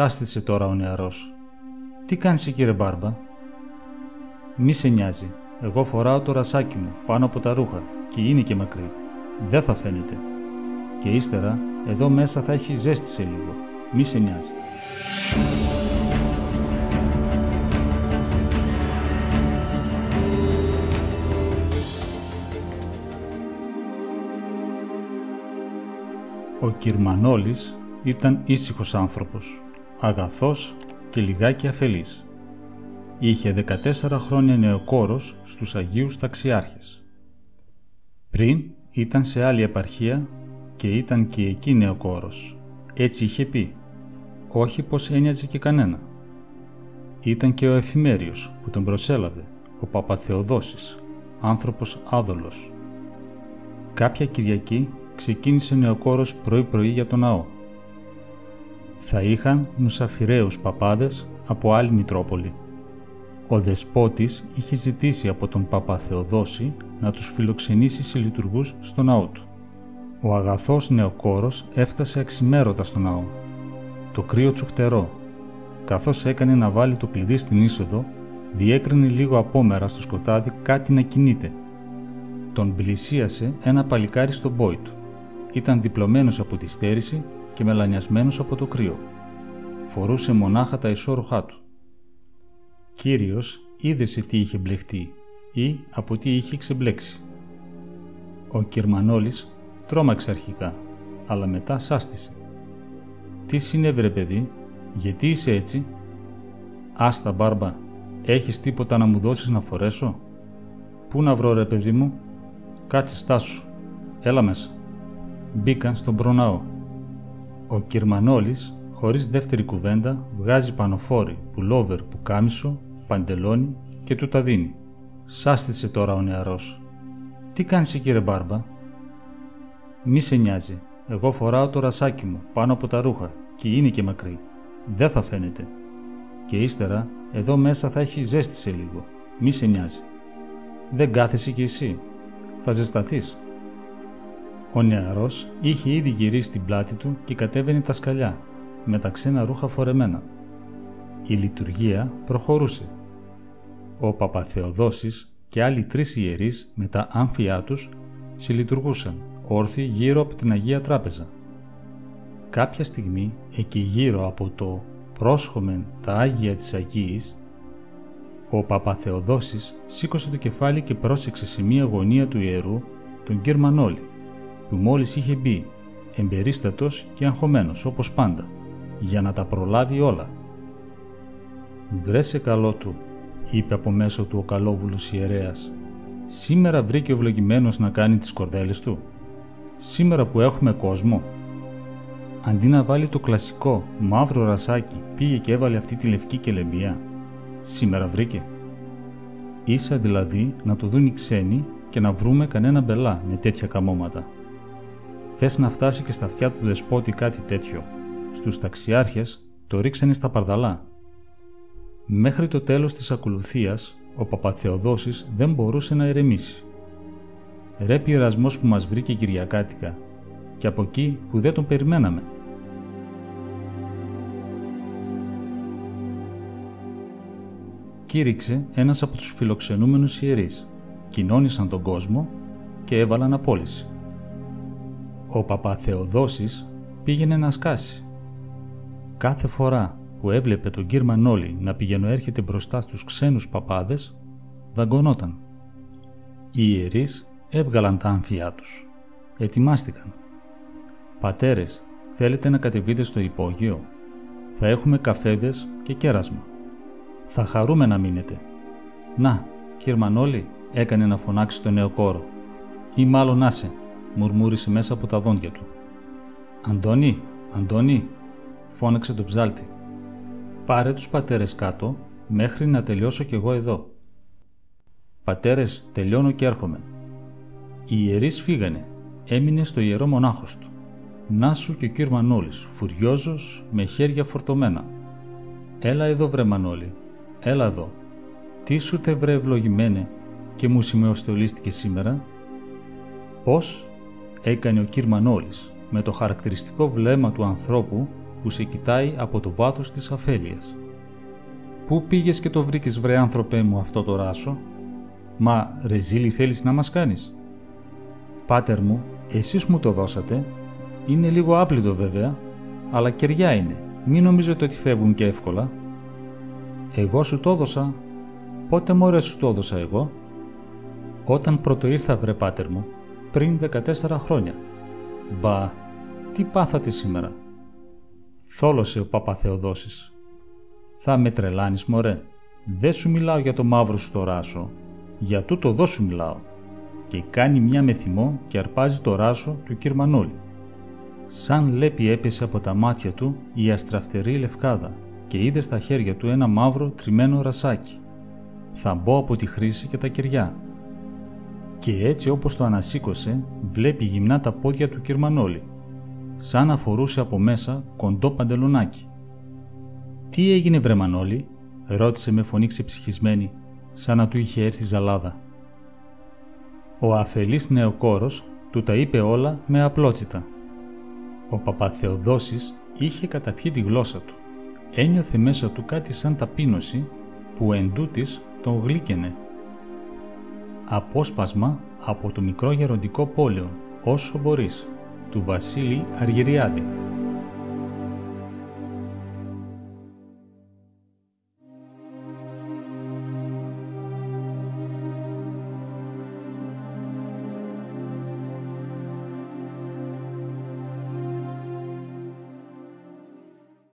Σάστησε τώρα ο νεαρός. «Τι κάνεις, κύριε Μπάρμπα?» «Μη σε νοιάζει. Εγώ φοράω το ρασάκι μου πάνω από τα ρούχα και είναι και μακρύ. Δεν θα φαίνεται. Και ύστερα εδώ μέσα θα έχει ζέστη σε λίγο. Μη σε νοιάζει». Ο Κυρμανόλης ήταν ήσυχος άνθρωπος, αγαθός και λιγάκι αφελής. Είχε 14 χρόνια νεοκόρος στους Αγίους Ταξιάρχες. Πριν ήταν σε άλλη επαρχία και ήταν και εκεί νεοκόρος. Έτσι είχε πει, όχι πως ένοιαζε και κανένα. Ήταν και ο Εφημέριος που τον προσέλαβε, ο Παπαθεοδόσης, άνθρωπος άδολος. Κάποια Κυριακή ξεκίνησε νεοκόρος πρωί-πρωί για τον ναό. Θα είχαν μουσαφιραίους παπάδες από άλλη Μητρόπολη. Ο δεσπότης είχε ζητήσει από τον Παπαθεοδόση να τους φιλοξενήσει συλλειτουργούς στο ναό του. Ο αγαθός νεοκόρος έφτασε αξιμέρωτα στο ναό. Το κρύο τσουχτερό, καθώς έκανε να βάλει το κλειδί στην είσοδο, διέκρινε λίγο απόμερα στο σκοτάδι κάτι να κινείται. Τον πλησίασε ένα παλικάρι στον πόη του. Ήταν διπλωμένος από τη στέρηση και μελανιασμένος από το κρύο. Φορούσε μονάχα τα ισόρουχά του. Κύριος είδε σε τι είχε μπλεχτεί ή από τι είχε ξεμπλέξει. Ο Κυρμανόλης τρόμαξε αρχικά, αλλά μετά σάστησε. «Τι συνέβη, ρε παιδί, γιατί είσαι έτσι?» «Άστα, Μπάρμπα, έχεις τίποτα να μου δώσεις να φορέσω?» «Πού να βρω, ρε παιδί μου?» «Κάτσε, στάσου, έλα μέσα». Μπήκαν στον προναό. Ο Κυρμανόλης, χωρίς δεύτερη κουβέντα, βγάζει πανοφόρι, πουλόβερ, πουκάμισο, παντελόνι και του τα δίνει. Σάστησε τώρα ο νεαρός. «Τι κάνεις, κύριε Μπάρμπα?» «Μη σε νοιάζει. Εγώ φοράω το ρασάκι μου πάνω από τα ρούχα και είναι και μακρύ. Δεν θα φαίνεται. Και ύστερα εδώ μέσα θα έχει ζέστη σε λίγο. Μη σε νοιάζει. Δεν κάθεσαι κι εσύ. Θα ζεσταθείς». Ο νεαρός είχε ήδη γυρίσει την πλάτη του και κατέβαινε τα σκαλιά, με τα ξένα ρούχα φορεμένα. Η λειτουργία προχωρούσε. Ο Παπαθεοδόσης και άλλοι 3 ιερείς με τα άμφια τους συλλειτουργούσαν, όρθιοι γύρω από την Αγία Τράπεζα. Κάποια στιγμή, εκεί γύρω από το «πρόσχομεν τα Άγια της Αγίης», ο Παπαθεοδόσης σήκωσε το κεφάλι και πρόσεξε σε μία γωνία του ιερού τον Κυρμανόλη, που μόλις είχε μπει, εμπερίστατος και αγχωμένος όπως πάντα, για να τα προλάβει όλα. «Βρέσε καλό του», είπε από μέσω του ο καλόβουλος ιερέας. «Σήμερα βρήκε ο ευλογημένος να κάνει τις κορδέλες του. Σήμερα που έχουμε κόσμο. Αντί να βάλει το κλασικό μαύρο ρασάκι, πήγε και έβαλε αυτή τη λευκή κελεμπία. Σήμερα βρήκε. Ίσα δηλαδή να το δουν οι ξένοι και να βρούμε κανένα μπελά με τέτοια καμώματα. Θες να φτάσει και στα αυτιά του δεσπότη κάτι τέτοιο. Στους ταξιάρχες το ρίξανε στα παρδαλά». Μέχρι το τέλος της ακολουθίας, ο Παπαθεοδόσης δεν μπορούσε να ηρεμήσει. «Ρε πειρασμός που μας βρήκε Κυριακάτικα, και από εκεί που δεν τον περιμέναμε». Κήρυξε ένας από τους φιλοξενούμενους ιερείς, κοινώνησαν τον κόσμο και έβαλαν απόλυση. Ο Παπαθεοδόσης πήγαινε να σκάσει. Κάθε φορά που έβλεπε τον Κυρμανόλη να πηγαινοέρχεται μπροστά στους ξένους παπάδες, δαγκωνόταν. Οι ιερείς έβγαλαν τα άμφια τους. Ετοιμάστηκαν. «Πατέρες, θέλετε να κατεβείτε στο υπόγειο? Θα έχουμε καφέδες και κέρασμα. Θα χαρούμε να μείνετε». «Να, Κυρμανόλη», έκανε να φωνάξει το νεοκόρο. «Ή μάλλον άσε», μουρμούρισε μέσα από τα δόντια του. «Αντώνη, Αντώνη», φώναξε το ψάλτη. «Πάρε τους πατέρες κάτω μέχρι να τελειώσω κι εγώ εδώ». «Πατέρες, τελειώνω και έρχομαι». Οι ιερείς φύγανε. Έμεινε στο ιερό μονάχος του. Να σου και ο Κυρμανόλης, φουριόζος, με χέρια φορτωμένα. «Έλα εδώ, βρε Μανόλη, έλα εδώ. Τι σου τε βρε ευλογημένε και μου σημεοστολίστηκε σήμερα?» «Πώς?» έκανε ο Κυρμανόλης με το χαρακτηριστικό βλέμμα του ανθρώπου που σε κοιτάει από το βάθος της αφέλειας. «Πού πήγες και το βρήκες, βρε άνθρωπέ μου, αυτό το ράσο? Μα ρεζίλι θέλεις να μας κάνεις?» «Πάτερ μου, εσείς μου το δώσατε. Είναι λίγο άπλυτο βέβαια, αλλά κεριά είναι. Μην νομίζετε ότι φεύγουν και εύκολα». «Εγώ σου το έδωσα». «Πότε μωρέ σου το έδωσα εγώ?» «Όταν πρωτοήρθα, βρε πάτερ μου, πριν 14 χρόνια». «Μπα, τι πάθατε σήμερα?» Θόλωσε ο Παπαθεοδόσης. «Θα με τρελάνεις, μωρέ. Δεν σου μιλάω για το μαύρο σου το ράσο. Για τούτο εδώ σου μιλάω». Και κάνει μια με θυμό και αρπάζει το ράσο του κυρ Μανόλη. Σαν λέπη έπεσε από τα μάτια του η αστραφτερή λευκάδα και είδε στα χέρια του ένα μαύρο τριμμένο ρασάκι. Θα μπω από τη χρήση και τα κεριά. Και έτσι όπως το ανασήκωσε, βλέπει γυμνά τα πόδια του κυρ Μανόλη, σαν να φορούσε από μέσα κοντό παντελονάκι. «Τι έγινε, βρε Μανόλη?» ρώτησε με φωνή ξεψυχισμένη, σαν να του είχε έρθει ζαλάδα. Ο αφελής νεοκόρος του τα είπε όλα με απλότητα. Ο Παπαθεοδόσης είχε καταπιεί τη γλώσσα του. Ένιωθε μέσα του κάτι σαν ταπείνωση που εντούτοις τον γλύκαινε. Απόσπασμα από το μικρό γεροντικό πόλεο «Όσο μπορείς» του Βασίλη Αργυριάδη.